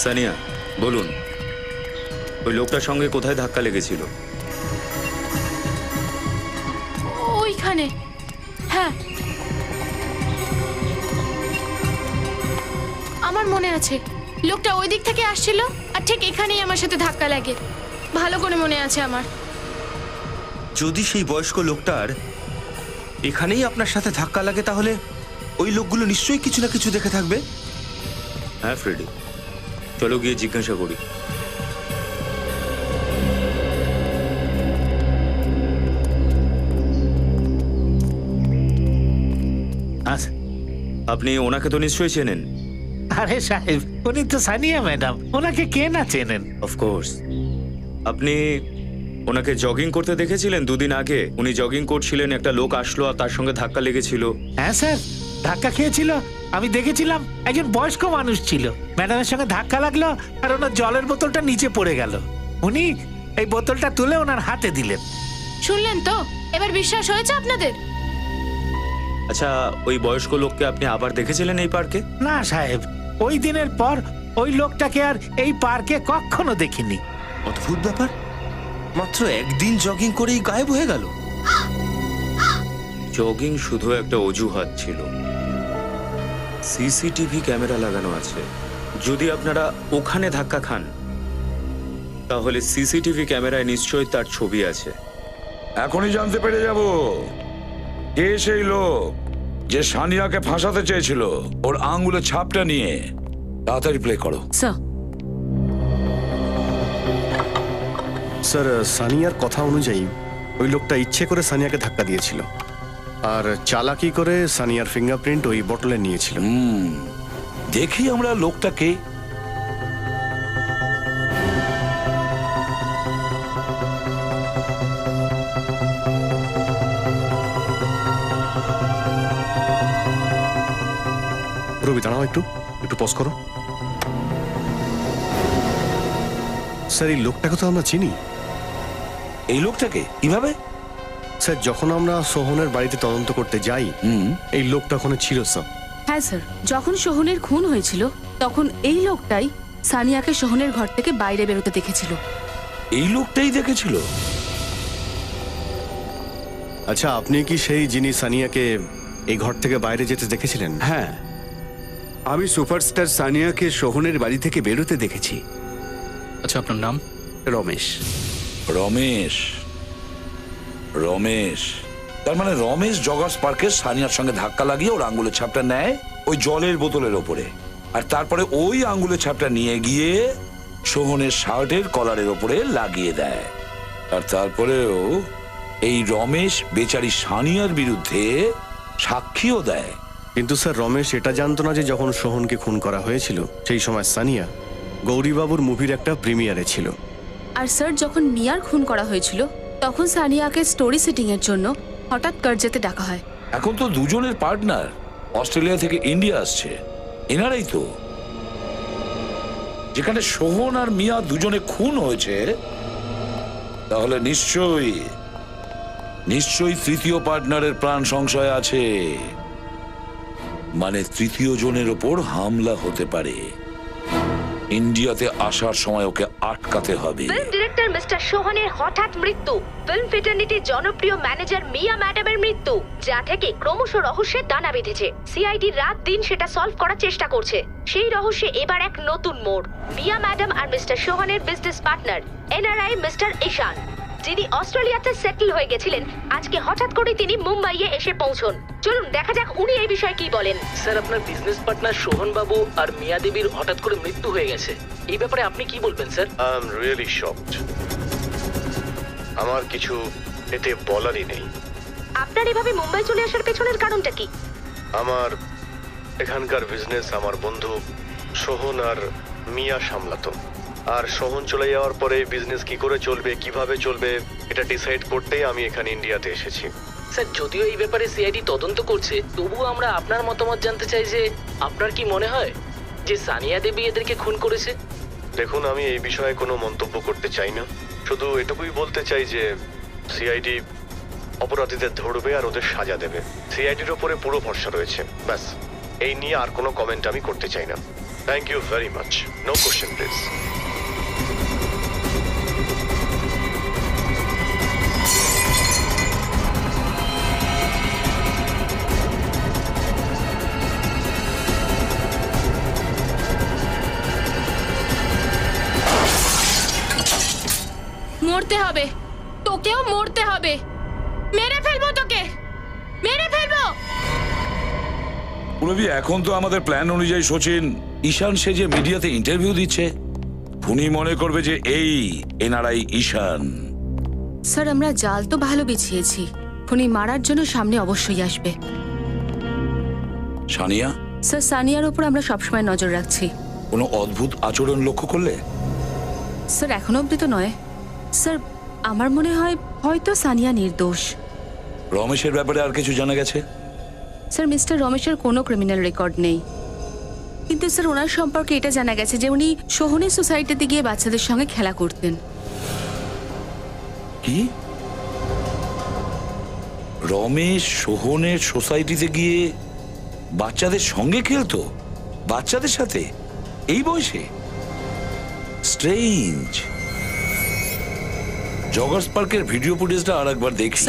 সানিয়া বলুন, ওই লোকটার সঙ্গে কোথায় ধাক্কা লেগেছিল? ওইখানে। হ্যাঁ আমার মনে আছে, লোকটা ওই দিক থেকে আসছিল আর ঠিক এখানেই আমার সাথে ধাক্কা লাগে। ভালো করে মনে আছে আমার। যদি সেই বয়স্ক লোকটার এখানেই আপনার সাথে ধাক্কা লাগে তাহলে ওই লোকগুলো নিশ্চয়ই কিছু না কিছু দেখে থাকবে। হ্যাঁ ফ্রেডি, চলো গিয়ে জিজ্ঞাসা করি। আপনি ওনাকে তো নিশ্চয়ই চেনেন। আরে সাহেব, উনি তো সানিয়া ম্যাডাম, ওনাকে কে না চেনেন। অফকোর্স। আপনি ওনাকে জগিং করতে দেখেছিলেন দুদিন আগে? উনি জগিং করছিলেন, একটা লোক আসলো আর তার সঙ্গে ধাক্কা লেগেছিল। হ্যাঁ স্যার, ধাক্কা খেয়েছিল, আমি দেখেছিলাম। একজন বয়স্ক মানুষ ছিল, ম্যাডামের সঙ্গে ধাক্কা লাগলো আর ওনার জলের বোতলটা নিচে পড়ে গেল। উনি এই বোতলটা তুলে ওনার হাতে দিলেন। শুনলেন তো, এবার বিশ্বাস হয়েছে আপনাদের? আচ্ছা, ওই বয়স্ক লোককে আপনি আবার দেখেছিলেন এই পার্কে? না সাহেব, ওই দিনের পর ওই লোকটাকে আর এই পার্কে কখনো দেখিনি। অদ্ভুত ব্যাপার, মাত্র একদিন জগিং করেই গায়েব হয়ে গেল। জগিং শুধু একটা অজুহাত ছিল। সিসিটিভি ক্যামেরা লাগানো আছে। যদি আপনারা ওখানে ধাক্কা খান তাহলে সিসিটিভি ক্যামেরায় নিশ্চয়ই তার ছবি আছে। এখনই জানতে পেরে যাব কে সেই লোক যে সানিয়াকে ফাঁসাতে চেয়েছিল ওর আঙ্গুলের ছাপটা নিয়ে। তাড়াতাড়ি প্লে করো। স্যার, সানিয়ার কথা অনুযায়ী ওই লোকটা ইচ্ছে করে সানিয়াকে ধাক্কা দিয়েছিল আর চালাকি করে সানিয়ার ফিঙ্গারপ্রিন্ট ওই বটলে নিয়েছিল। দেখি আমরা লোকটাকে। রবি দাঁড়াও, একটু পজ করো। স্যার, এই লোকটাকে তো আমরা চিনি। এই লোকটাকে কিভাবে? স্যার, যখন আমরা সোহনের বাড়িতে তদন্ত করতে যাই এই লোকটা ওখানে ছিল স্যার। হ্যাঁ স্যার, যখন সোহনের খুন হয়েছিল তখন এই লোকটাই সানিয়াকে সোহনের ঘর থেকে বাইরে বেরোতে দেখেছিল। এই লোকটাই দেখেছিল? আচ্ছা, আপনি কি সেই যিনি সানিয়াকে এই ঘর থেকে বাইরে যেতে দেখেছিলেন? হ্যাঁ, আমি সুপারস্টার সানিয়াকে সোহনের বাড়ি থেকে বেরোতে দেখেছি। আচ্ছা, আপনার নাম? রমেশ। রমেশ রমেশ তার মানে রমেশ জগার্স পার্কে সানিয়ার সঙ্গে ধাক্কা লাগিয়ে ওর আঙ্গুলের ছাপটা নেয় ওই জলের বোতলের ওপরে, আর তারপরে ওই আঙ্গুলের ছাপটা নিয়ে গিয়ে সোহনের শার্টের কলারের ওপরে লাগিয়ে দেয়। আর তারপরেও এই রমেশ বেচারি সানিয়ার বিরুদ্ধে সাক্ষীও দেয়। কিন্তু স্যার রমেশ এটা জানতো না যে যখন সোহনকে খুন করা হয়েছিল সেই সময় সানিয়া গৌরীবাবুর মুভির একটা প্রিমিয়ারে ছিল। আর স্যার যখন মিয়ার খুন করা হয়েছিল তখন সানিয়াকে স্টোরি সিটিং এর জন্য হঠাৎ কার্জাতে ডাকা হয়। এখন তো দুজনের পার্টনার অস্ট্রেলিয়া থেকে ইন্ডিয়া আসছে, এনারাই তো। যেখানে সোহন আর মিয়া দুজনে খুন হয়েছে, তাহলে নিশ্চয়ই তৃতীয় পার্টনারের প্রাণ সংশয় আছে। মানে তৃতীয় জনের ওপর হামলা হতে পারে। ইন্ডিয়াতে আসার সময় ওকে আটকাতে হবে। ফিল্ম ডিরেক্টর মিস্টার সোহনের হঠাৎ মৃত্যু, ফিল্ম ফ্রেটার্নিটির জনপ্রিয় ম্যানেজার মিয়া ম্যাডামের মৃত্যু, যা থেকে ক্রমশ রহস্যের দানা বেঁধেছে। সিআইডি রাত দিন সেটা সলভ করার চেষ্টা করছে। সেই রহস্যে এবার এক নতুন মোড়। মিয়া ম্যাডাম আর মিস্টার সোহনের business partner NRI mister Ishan, যিনি অস্ট্রেলিয়াতে সেটেল হয়ে গেছিলেন, আজকে হঠাৎ করে তিনি মুম্বাইয়ে এসে পৌঁছন। চলুন দেখা যাক উনি এই বিষয়ে কি বলেন। স্যার, আপনার বিজনেস পার্টনার সোহন বাবু আর মিয়া দেবীর হঠাৎ করে মৃত্যু হয়ে গেছে, এই ব্যাপারে আপনি কি বলবেন sir? I am really shocked. আমার কিছু এতে বলারই নেই। আপনার এভাবে মুম্বাই চলে আসার পেছনের কারণটা কি? আমার এখানকার বিজনেস আমার বন্ধু সোহন আর মিয়া সামলাতো, আর সোহন চলে যাওয়ার পরে বিজনেস কি করে চলবে, কিভাবে চলবে, এটা ডিসাইড করতেই আমি এখানে ইন্ডিয়াতে এসেছি। স্যার, যদিও এই ব্যাপারে সিআইডি তদন্ত করছে, তবুও আমরা আপনার মতামত জানতে চাই যে আপনার কি মনে হয় যে সানিয়া দেবী এদেরকে খুন করেছে? দেখুন, আমি এই বিষয়ে কোনো মন্তব্য করতে চাই না। শুধু এটুকুই বলতে চাই যে সিআইডি অপরাধীদের ধরবে আর ওদের সাজা দেবে। সিআইডির ওপরে পুরো ভরসা রয়েছে। ব্যাস, এই নিয়ে আর কোনো কমেন্ট আমি করতে চাই না। Thank you very much. No question please. মরতে হবে, তোকেও মরতে হবে। মেরে ফেলবো তোকে, মেরে ফেলবো। পুরবি, এখন তো আমাদের প্ল্যান অনুযায়ী সচিন ঈশান সে যে মিডিয়াতে ইন্টারভিউ দিচ্ছে, উনি মনে করবে যে এই এনআরআই ঈশান। স্যার আমরা জাল তো ভালো বিছিয়েছি, খুনি মারার জন্য সামনে অবশ্যই আসবে। সানিয়া? স্যার সানিয়ার উপর আমরা সবসময় নজর রাখছি। কোনো অদ্ভুত আচরণ লক্ষ্য করলে? স্যার এখনো অব্দি তো নয়। স্যার আমার মনে হয় হয়তো সানিয়া নির্দোষ। রমেশের ব্যাপারে আর কিছু জানা গেছে? স্যার মিস্টার রমেশের কোনো ক্রিমিনাল রেকর্ড নেই, কিন্তু স্যার ওনার সম্পর্কে এটা জানা গেছে যে উনি সোহনের সোসাইটিতে গিয়ে বাচ্চাদের সঙ্গে খেলা করতেন। কি? রমেশ সোহনের সোসাইটিতে গিয়ে বাচ্চাদের সঙ্গে খেলতো? বাচ্চাদের সাথে এই বয়সে? স্ট্রেঞ্জ। জগার্স পার্কের ভিডিও ফুটেজটা আর একবার দেখি।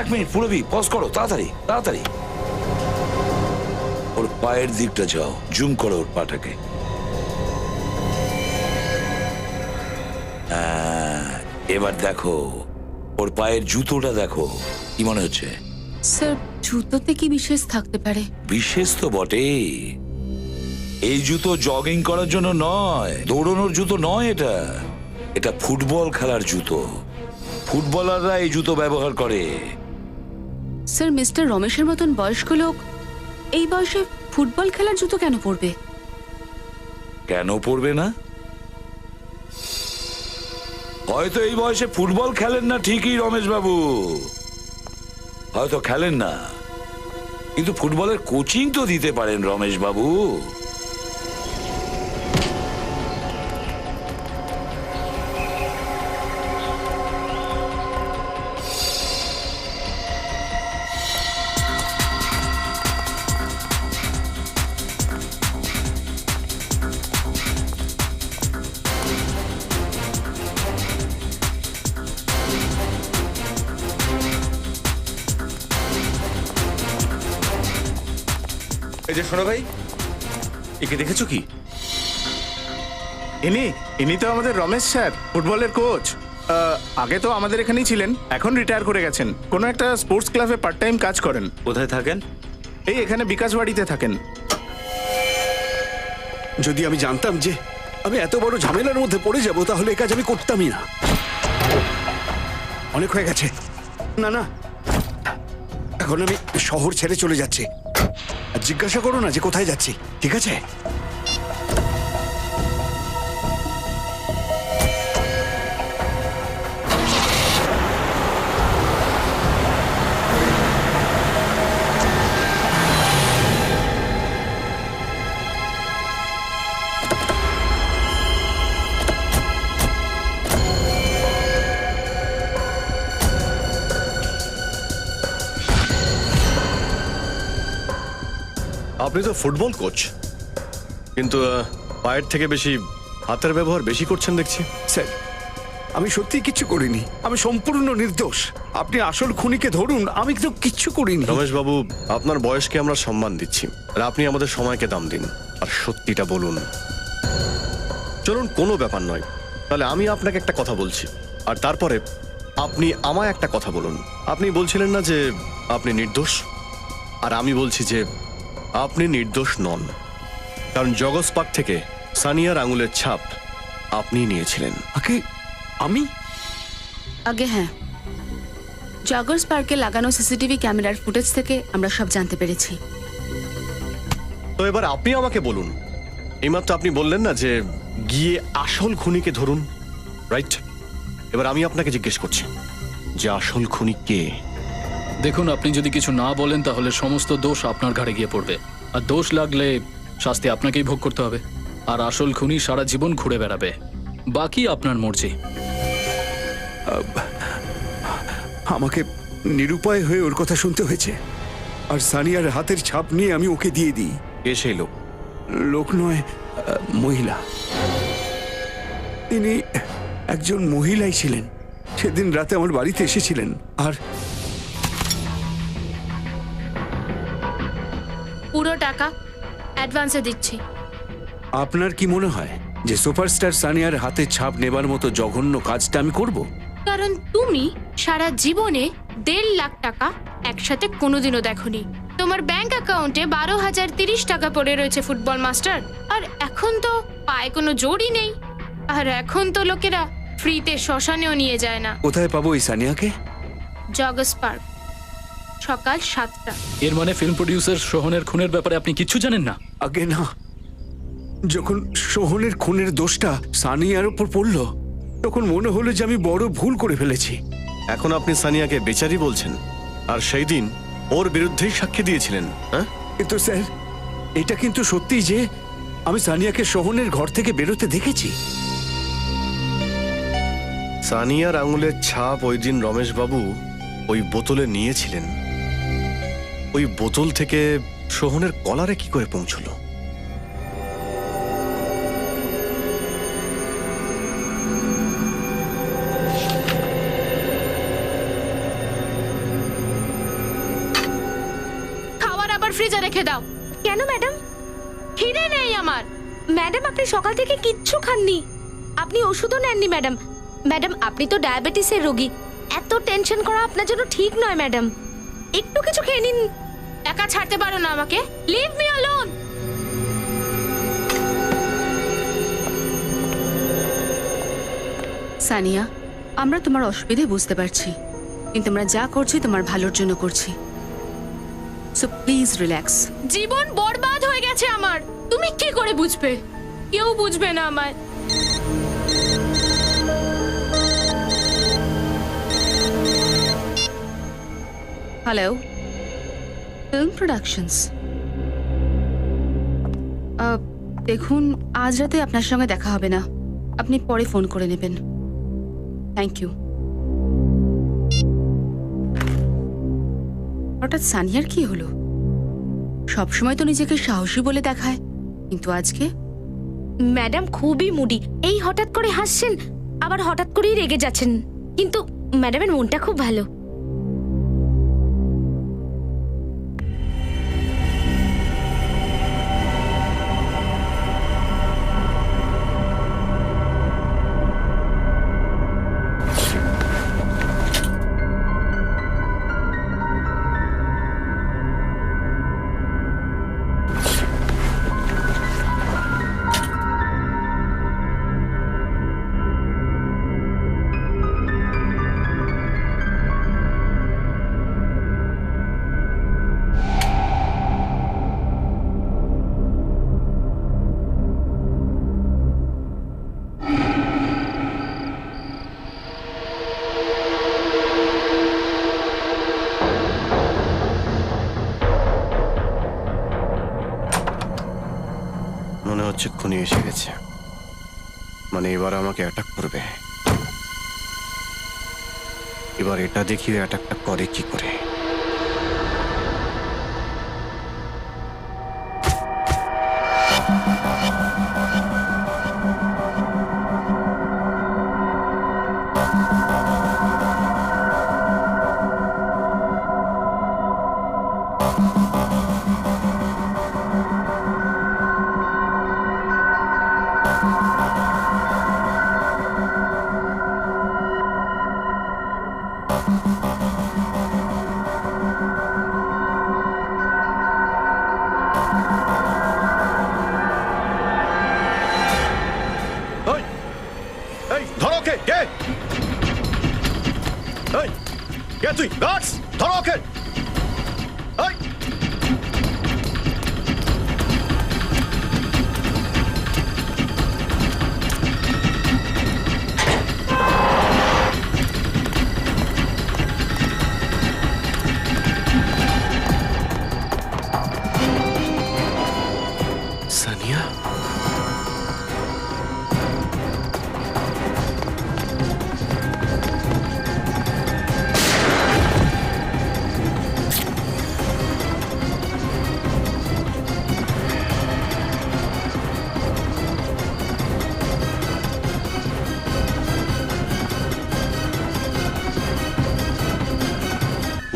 এক মিনিট পুরবি, পজ করো, তাড়াতাড়ি তাড়াতাড়ি। ওর পায়ের দিকটা যাও, জুম করো ওর পাটাকে। এবার দেখো ওর পায়ের জুতোটা দেখো, কি মনে হচ্ছে? স্যার জুতোতে কি বিশেষ থাকতে পারে? বিশেষ তো বটে। এই জুতো জগিং করার জন্য নয়, দৌড়ানোর জুতো নয়, এটা এটা ফুটবল খেলার জুতো। ফুটবলাররা এই জুতো ব্যবহার করে। স্যার মিস্টার রমেশের মতন বয়স্ক লোক এই বয়সে ফুটবল খেলার জুতো কেন পরবে? কেন পরবে না? হয়তো এই বয়সে ফুটবল খেলেন না ঠিকই রমেশ বাবু, হয়তো খেলেন না, কিন্তু ফুটবলের কোচিং তো দিতে পারেন রমেশ বাবু। এই যে শোনো ভাই, একে দেখেছো কি? ইনি তো আমাদের রমেশ স্যার, ফুটবলের কোচ। আগে তো আমাদের এখানেই ছিলেন, এখন রিটায়ার করে গেছেন। কোনো একটা স্পোর্টস ক্লাবে পার্ট টাইম কাজ করেন। কোথায় থাকেন? এই এখানে বিকাশ বাড়িতে থাকেন। যদি আমি জানতাম যে আমি এত বড় ঝামেলার মধ্যে পড়ে যাব তাহলে এই কাজ আমি করতামই না। অনেক হয়ে গেছে। না না, এখন আমি শহর ছেড়ে চলে যাচ্ছি। আর জিজ্ঞাসা করো না যে কোথায় যাচ্ছি, ঠিক আছে? আপনি তো ফুটবল কোচ, কিন্তু পায়ের থেকে বেশি হাতের ব্যবহার বেশি করছেন দেখছি। স্যার, আমি সত্যি কিচ্ছু করিনি, আমি সম্পূর্ণ নির্দোষ। আপনি আসল খুনিকে ধরুন, আমি তো কিচ্ছু করিনি। রমেশ বাবু, আপনার বয়সকে আমরা সম্মান দিচ্ছি, আর আপনি আমাদের সময়কে দাম দিন আর সত্যিটা বলুন। চলুন, কোনো ব্যাপার নয়। তাহলে আমি আপনাকে একটা কথা বলছি, আর তারপরে আপনি আমায় একটা কথা বলুন। আপনি বলছিলেন না যে আপনি নির্দোষ, আর আমি বলছি যে আপনি নির্দোষ নন, কারণ জগস পার্ক থেকে সানিয়ার আঙুলের ছাপ আপনি নিয়েছিলেন। আমি? আগে হ্যাঁ, জগর্স পার্কে লাগানো সিসিটিভি ক্যামেরার ফুটেজ থেকে আমরা সব জানতে পেরেছি। তো এবার আপনি আমাকে বলুন, এইমাত্র আপনি বললেন না যে গিয়ে আসল খুনিকে ধরুন, রাইট? এবার আমি আপনাকে জিজ্ঞেস করছি যে আসল খুনি কে? দেখুন, আপনি যদি কিছু না বলেন তাহলে সমস্ত দোষ আপনার ঘাড়ে গিয়ে পড়বে, আর দোষ লাগলে শাস্তি আপনাকেই ভোগ করতে হবে। আর আসল খুনি সারা জীবন ঘুরে বেড়াবে, বাকি আপনার মর্জি। আমাকে নিরুপায় হয়ে ওর কথা শুনতে হয়েছে, আর সানিয়ার হাতের ছাপ নিয়ে আমি ওকে দিয়ে দিই। কে সেই লোক? লোক নয়, মহিলা। তিনি একজন মহিলাই ছিলেন। সেদিন রাতে আমার বাড়িতে এসেছিলেন। আর পুরো টাকা অ্যাডভান্সে দিচ্ছি। আপনার কি মনে হয় যে সুপারস্টার সানিয়ার হাতের ছাপ নেবার মতো জঘন্য কাজটা আমি করব? কারণ তুমি সারা জীবনে 1.5 লাখ টাকা একসাথে কোনোদিনও দেখোনি। তোমার ব্যাংক অ্যাকাউন্টে 12,030 টাকা পড়ে রয়েছে ফুটবল মাস্টার, আর এখন তো পায়ে কোনো জোরই নেই। আর এখন তো লোকেরা ফ্রিতে শ্মশানেও নিয়ে যায় না। কোথায় পাবো এই সানিয়াকে? জগস পার্ক, সকাল 7টা। এর মানে ফিল্ম প্রডিউসার সোহনের খুনের ব্যাপারে আপনি কিচ্ছু জানেন না? আগে না, যখন সোহনের খুনের দোষটা সানিয়ার উপর পড়লো তখন মনে হলো যে আমি বড় ভুল করে ফেলেছি। এখন আপনি সানিয়াকে বেচারি বলছেন, আর সেই দিন ওর বিরুদ্ধেই সাক্ষী দিয়েছিলেন। হ্যাঁ, কিন্তু স্যার, এটা কিন্তু সত্যি যে আমি সানিয়াকে সোহনের ঘর থেকে বেরোতে দেখেছি। সানিয়ার আঙুলের ছাপ ওই দিন রমেশ বাবু ওই বোতলে নিয়েছিলেন। ওই বোতল থেকে সোহনের কলারে কি করে পৌঁছলো? খাবার আবার ফ্রিজে রেখে দাও। কেন ম্যাডাম? খিদে নেই আমার। ম্যাডাম, আপনি সকাল থেকে কিচ্ছু খাননি, আপনি ওষুধও নেননি। ম্যাডাম, ম্যাডাম, আপনি তো ডায়াবেটিসের রোগী, এত টেনশন করা আপনার জন্য ঠিক নয়। ম্যাডাম, একটু কিছু খেয়ে নিন। একা ছাড়তে পারো না আমাকে? Leave me alone. সানিয়া, আমরা তোমার অসুবিধে বুঝতে পারছি, কিন্তু আমরা যা করছি তোমার ভালোর জন্য করছি। So please relax. জীবন বরবাদ হয়ে গেছে আমার, তুমি কি করে বুঝবে? কেউ বুঝবে না আমায়। Hello, film productions. দেখুন, আজ রাতে আপনার সঙ্গে দেখা হবে না, আপনি পরে ফোন করে নেবেন। Thank you. হঠাৎ সানিয়ার কি হলো? সবসময় তো নিজেকে সাহসী বলে দেখায়, কিন্তু আজকে? ম্যাডাম খুবই মুডি, এই হঠাৎ করে হাসছেন আবার হঠাৎ করেই রেগে যাচ্ছেন, কিন্তু ম্যাডামের মনটা খুব ভালো। মনে হচ্ছে খুনি এসে গেছে, মানে এবার আমাকে অ্যাটাক করবে। এবার এটা দেখি অ্যাটাকটা করে কি করে। ধরো কে কে এই কে তুই গার্ডস ধরো কে এই সানিয়া,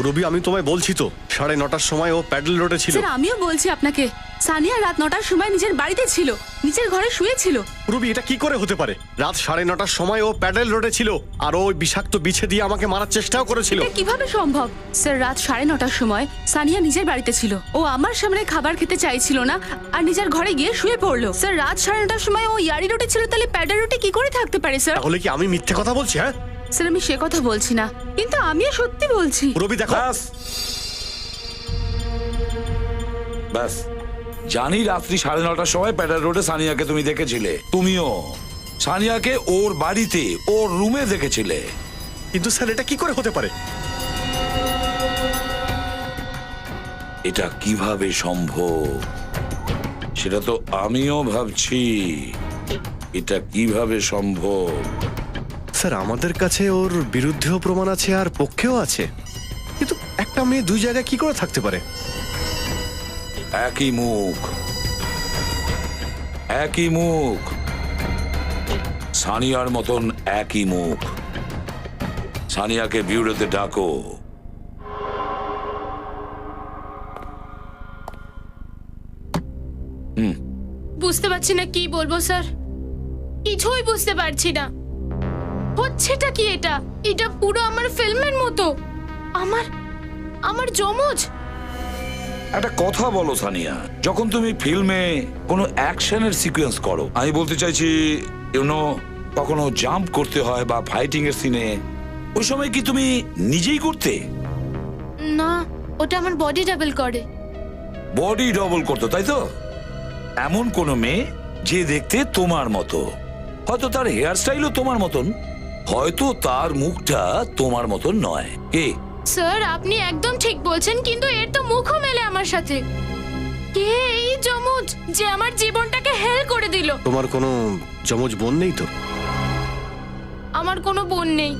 রবি আমি তোমায় বলছি তো 9:30টার সময় ও প্যাডেল রোডে ছিল। স্যার আমিও বলছি আপনাকে, সানিয়া রাত 9টার সময় নিজের বাড়িতে ছিল, নিজের ঘরে শুয়েছিল। রবি এটা কি করে হতে পারে? রাত 9:30টার সময় ও প্যাডেল রোডে ছিল, আর ওই বিষাক্ত বিছে দিয়ে আমাকে মারার চেষ্টাও করেছিল। এটা কিভাবে সম্ভব? স্যার রাত 9:30টার সময় সানিয়া নিজের বাড়িতে ছিল, ও আমার সামনে খাবার খেতে চাইছিল না আর নিজের ঘরে গিয়ে শুয়ে পড়লো। স্যার রাত 9:30টার সময় ও ইয়ারি রোডে ছিল, তাহলে প্যাডেল রোডে কি করে থাকতে পারে স্যার? তাহলে কি আমি মিথ্যে কথা বলছি? হ্যাঁ স্যার আমি সে কথা বলছি না, কিন্তু আমিও সত্যি বলছি। রবি দেখো, ব্যাস জানি রাত্রি 9:30টার সময় প্যাডার রোডে সানিয়াকে তুমি দেখেছিলে। তুমিও সানিয়াকে ওর বাড়িতে ওর রুমে দেখেছিলে। কিন্তু স্যার এটা কি করে হতে পারে? এটা কিভাবে সম্ভব সেটা তো আমিও ভাবছি। এটা কিভাবে সম্ভব? স্যার আমাদের কাছে ওর বিরুদ্ধেও প্রমাণ আছে আর পক্ষেও আছে, কিন্তু একটা মেয়ে দুই জায়গায় কি করে থাকতে পারে? একই মুখ, একই মুখ, সানিয়ার মতন একই মুখ। সানিয়াকে বিউরোতে ডাকো। বুঝতে পারছি না কি বলবো স্যার, কিছুই বুঝতে পারছি না। হচ্ছেটা কি এটা? এটা পুরো আমার ফিল্মের মতো। আমার জমজ। একটা কথা বলো সানিয়া, যখন তুমি ফিল্মে কোনো অ্যাকশনের সিকোয়েন্স করো, আমি বলতে চাইছি কখনো জাম্প করতে হয় বা ফাইটিং এর সিনে, ওই সময় কি তুমি নিজেই করতে? না, ওটা আমার বডি ডাবল করে। বডি ডবল করতো, তাই তো? এমন কোন মেয়ে যে দেখতে তোমার মতো, হয়তো তার হেয়ার স্টাইলও তোমার মতন, হয়তো তার মুখটা তোমার মতন নয়। কে? স্যার আপনি একদম ঠিক বলছেন, কিন্তু এর তো মুখও মেলে আমার সাথে। কে এই জমজ যে আমার জীবনটাকে হেল করে দিল? তোমার কোনো জমজ বোন নেই তো? আমার কোনো বোন নেই।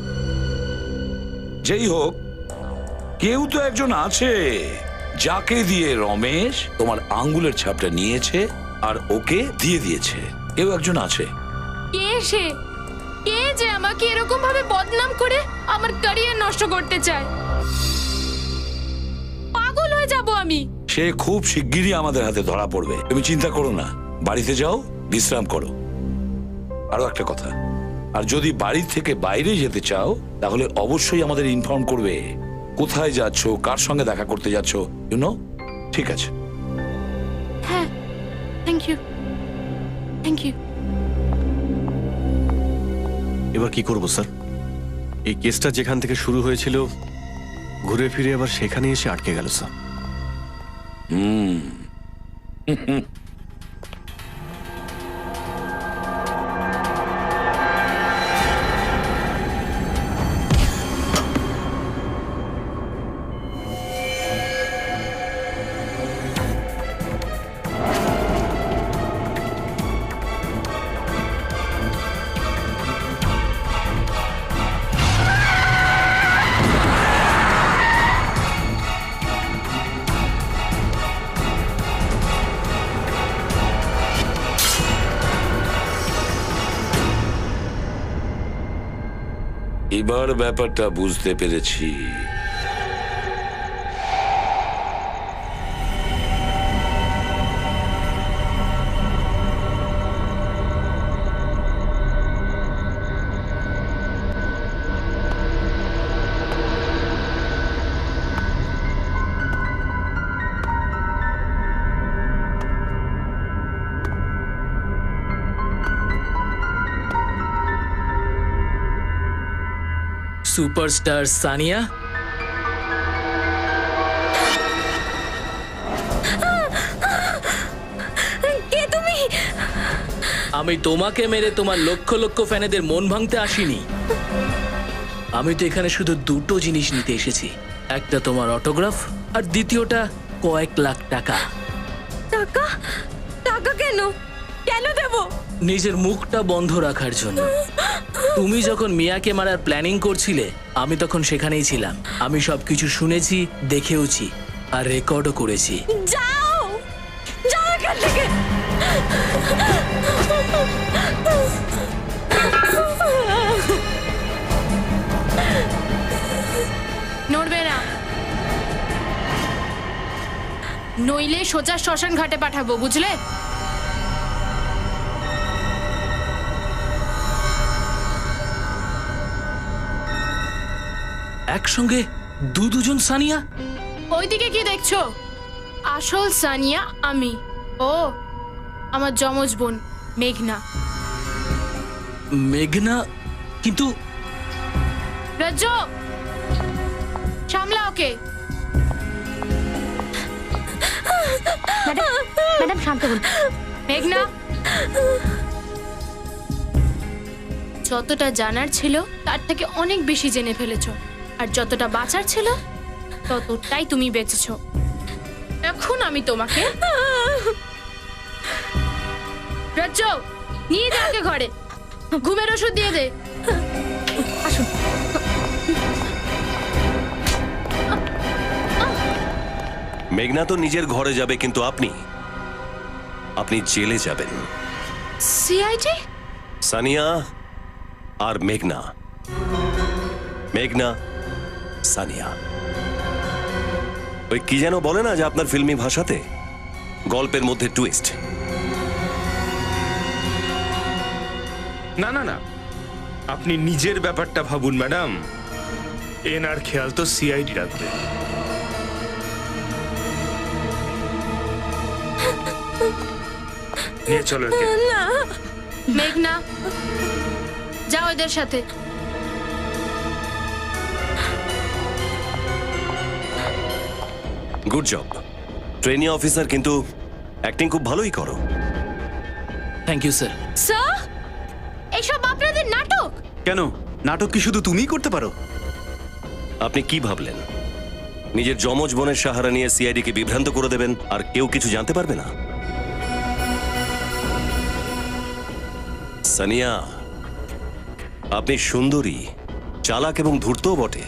যেই হোক, কেউ তো একজন আছে যাকে দিয়ে রমেশ তোমার আঙ্গুলের ছাপটা নিয়েছে আর ওকে দিয়ে দিয়েছে। কেউ একজন আছে। কে সে? কে যে আমাকে এরকম ভাবে বদনাম করে আমার ক্যারিয়ার নষ্ট করতে চায়? পাগল হয়ে যাব আমি। সে খুব শিগগিরই আমাদের হাতে ধরা পড়বে, তুমি চিন্তা করো না। বাড়িতে যাও, বিশ্রাম করো। আরো একটা কথা, আর যদি বাড়ি থেকে বাইরে যেতে চাও তাহলে অবশ্যই আমাদের ইনফর্ম করবে কোথায় যাচ্ছ, কার সঙ্গে দেখা করতে যাচ্ছ। ঠিক আছে? হ্যাঁ, থ্যাংক ইউ, থ্যাংক ইউ। এবার কি করব স্যার? এই কেসটা যেখান থেকে শুরু হয়েছিল ঘুরে ফিরে আবার সেখানে এসে আটকে গেল স্যার। এবার ব্যাপারটা বুঝতে পেরেছি। সুপারস্টার সানিয়া, কে তুমি? আমি তোমাকে মেরে তোমার লক্ষ লক্ষ ফ্যানেদের মন ভাঙতে আসিনি। আমি তো এখানে শুধু দুটো জিনিস নিতে এসেছি, একটা তোমার অটোগ্রাফ আর দ্বিতীয়টা কয়েক লাখ টাকা। টাকা? টাকা কেন? কেন দেব? নিজের মুখটা বন্ধ রাখার জন্য। তুমি যখন মিয়াকে মারার প্ল্যানিং করছিলে আমি তখন সেখানেই ছিলাম। আমি সবকিছু শুনেছি, দেখেওছি আর রেকর্ডও করেছি। যাও, যাও এখান থেকে। নড়বে না, নইলে সোজা শ্মশান ঘাটে পাঠাবো, বুঝলে? একসঙ্গে দুজন সানিয়া? ওইদিকে কি দেখছো? আসল সানিয়া আমি। ও আমার যমজ বোন মেঘনা। মেঘনা? কিন্তু রাজ্য সামলা ওকে। ম্যাডাম শান্ত হন। মেঘনা, যতটা জানার ছিল তার থেকে অনেক বেশি জেনে ফেলেছো, আর যতটা বাঁচার ছিল ততটাই তুমি বেঁচেছো। এখন আমি তোমাকে রাজ্য নিয়ে যাকে ঘরে, ঘুমের ওষুধ দিয়ে দে। আসুন। মেঘনা তো নিজের ঘরে যাবে, কিন্তু আপনি জেলে যাবেন। সিআইডি? সানিয়া আর মেঘনা, মেঘনা সানিয়া। ওই কি যেন বলে না যে আপনার ফিল্মি ভাষাতে গল্পের মধ্যে টুইস্ট। না না না, আপনি নিজের ব্যাপারটা ভাবুন ম্যাডাম। এনার খেয়াল তো সিআইডি রাখবে। নিয়ে চলো একে। মেঘনা যাও এদের সাথে। গুড জব ট্রেনি অফিসার, কিন্তু অ্যাক্টিং খুব ভালোই করো। Thank you sir. স্যার, এসব আপনাদের নাটক? কেন, নাটক কি শুধু তুমিই করতে পারো? আপনি কি ভাবলেন নিজের যমজ বোনের সাহারা নিয়ে সিআইডি কে বিভ্রান্ত করে দেবেন আর কেউ কিছু জানতে পারবে না? সানিয়া, আপনি সুন্দরী, চালাক এবং ধূর্তও বটে,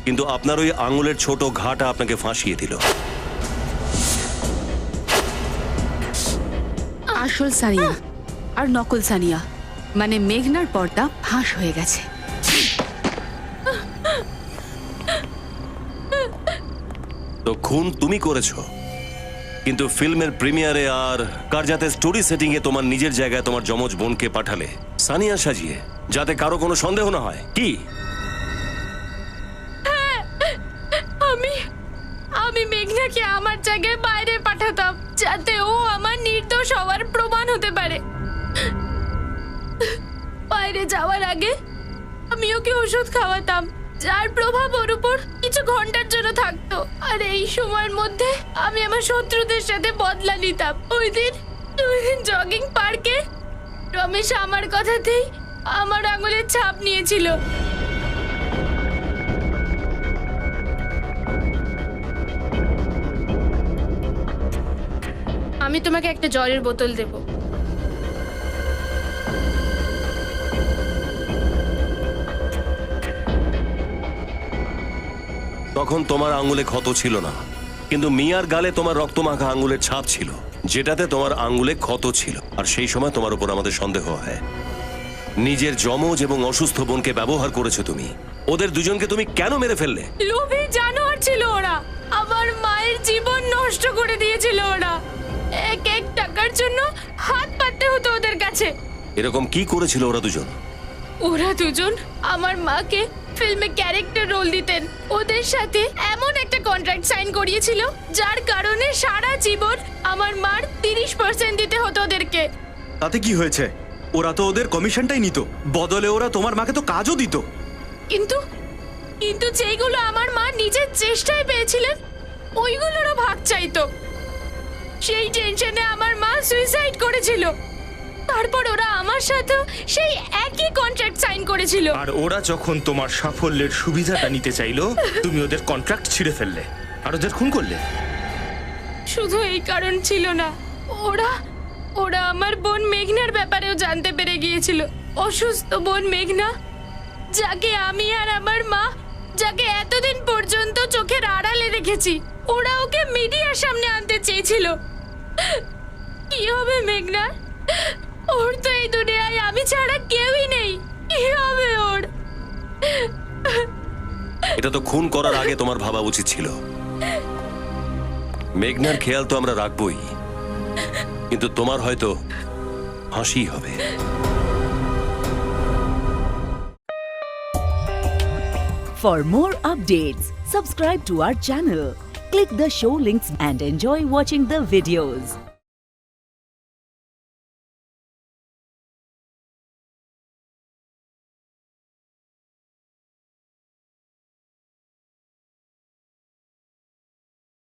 কিন্তু আপনার ওই আঙুলের ছোট ঘাটা আপনাকে ফাঁসিয়ে দিল। আসল সানিয়া আর নকল সানিয়া মানে মেঘনার পর্দা ফাঁস হয়ে গেছে। তো খুন তুমি করেছো, কিন্তু ফিল্মের প্রিমিয়ারে আর কারজাতে স্টোরি সেটিং এ তোমার নিজের জায়গায় তোমার যমজ বোনকে পাঠালে সানিয়া সাজিয়ে, যাতে কারো কোনো সন্দেহ না হয়। কি আমি মেঘনাকে আমার জায়গায় বাইরে পাঠাতাম, যাতে ও আমার নির্দোষ হওয়ার প্রমাণ হতে পারে। বাইরে যাওয়ার আগে আমি ওকে ওষুধ খাওয়াতাম, যার প্রভাব ওর উপর কিছু ঘন্টার জন্য থাকতো, আর এই সময়ের মধ্যে আমি আমার শত্রুদের সাথে বদলা নিতাম। ওই দিন জগিং পার্কে রমেশ আমার কথাতেই আমার আঙুলের ছাপ নিয়েছিল। আমি তোমাকে একটা জলের বোতল দেব। তখন তোমার আঙুলে ক্ষত ছিল না, কিন্তু মিয়ার গালে তোমার রক্তমাখা আঙুলের ছাপ ছিল, যেটাতে তোমার আঙুলে ক্ষত ছিল, আর সেই সময় তোমার উপর আমাদের সন্দেহ হয়। নিজের যমজ এবং অসুস্থ বোনকে ব্যবহার করেছো তুমি। ওদের দুজনকে তুমি কেন মেরে ফেললে? লোভী জানোয়ার ছিল ওরা। আমার মায়ের জীবন নষ্ট করে দিয়েছিল ওরা। এক এক টাকার জন্য হাত পাততে হতো ওদের কাছে। এরকম কি করেছিল ওরা দুজন? ওরা দুজন আমার মাকে ফিল্মে ক্যারেক্টার রোল দিতেন। ওদের সাথে এমন একটা কন্ট্রাক্ট সাইন করিয়েছিল যার কারণে সারা জীবন আমার মার 30% দিতে হতো ওদেরকে। তাতে কি হয়েছে? ওরা তো ওদের কমিশনটাই নিত, বদলে ওরা তোমার মাকে তো কাজও দিত। কিন্তু কিন্তু যেইগুলো আমার মা নিজের চেষ্টায় পেয়েছিলেন ওইগুলোরও ভাগ চাইতো। সেই টেনশনে আমার মা সুইসাইড করেছিল। তারপর ওরা আমার সাথে সেই একই কন্ট্রাক্ট সাইন করেছিল। আর ওরা যখন তোমার সাফল্যের সুবিধাটা নিতে চাইলো, তুমি ওদের কন্ট্রাক্ট ছিঁড়ে ফেললে আর ওদের খুন করলে। শুধু এই কারণ ছিল না, ওরা ওরা আমার বোন মেঘনার ব্যাপারেও জানতে পেরে গিয়েছিল। অসুস্থ বোন মেঘনা, যাকে আমি আর আমার মা যাকে এতদিন পর্যন্ত চোখের আড়ালে রেখেছি, ওরা ওকে মিডিয়ার সামনে আনতে চেয়েছিল। কি হবে মেঘনা? ওর তো এই দুনিয়ায় আমি ছাড়া কেউই নেই। কি হবে ওর? এটা তো খুন করার আগে তোমার ভাবা উচিত ছিল। মেঘনার খেয়াল তো আমরা রাখবই, কিন্তু তোমার হয়তো হাসি হবে। For more updates, subscribe to our channel, click the show links and enjoy watching the videos.